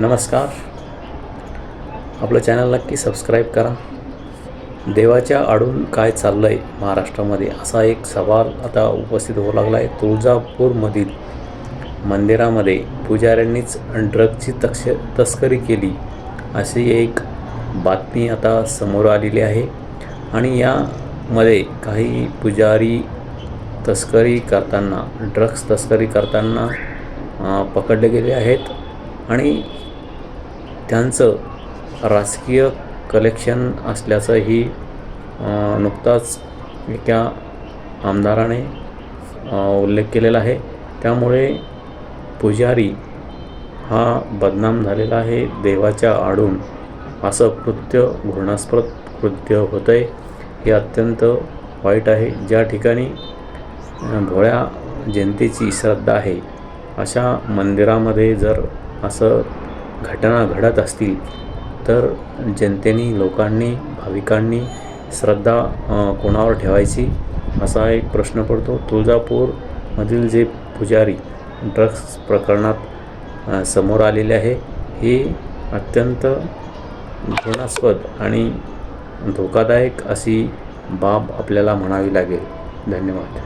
नमस्कार. आपलं चॅनल नक्की सबस्क्राईब करा. देवाच्या आडून काय चाललं आहे महाराष्ट्रामध्ये, असा एक सवाल आता उपस्थित होऊ लागला आहे. तुळजापूरमधील मंदिरामध्ये पुजाऱ्यांनीच ड्रगची तस्करी केली अशी एक बातमी आता समोर आलेली आहे. आणि यामध्ये काही पुजारी ड्रग्स तस्करी करताना पकडले गेले आहेत आणि त्यांचं राजकीय कलेक्शन असल्याचंही नुकताच एका आमदाराने उल्लेख केलेला आहे. त्यामुळे पुजारी हा बदनाम झालेला आहे. देवाच्या आडून असं घृणास्पद कृत्य होतं आहे. हे अत्यंत वाईट आहे. ज्या ठिकाणी भोळ्या जनतेची श्रद्धा आहे अशा मंदिरामध्ये जर असं घटना घडत असतील तर लोकांनी, भाविकांनी श्रद्धा कोणावर ठेवायची असा एक प्रश्न पडतो. तुळजापूरमधील जे पुजारी ड्रग्स प्रकरणात समोर आलेले आहे, हे अत्यंत घृणास्पद आणि धोकादायक अशी बाब आपल्याला म्हणावी लागेल. धन्यवाद.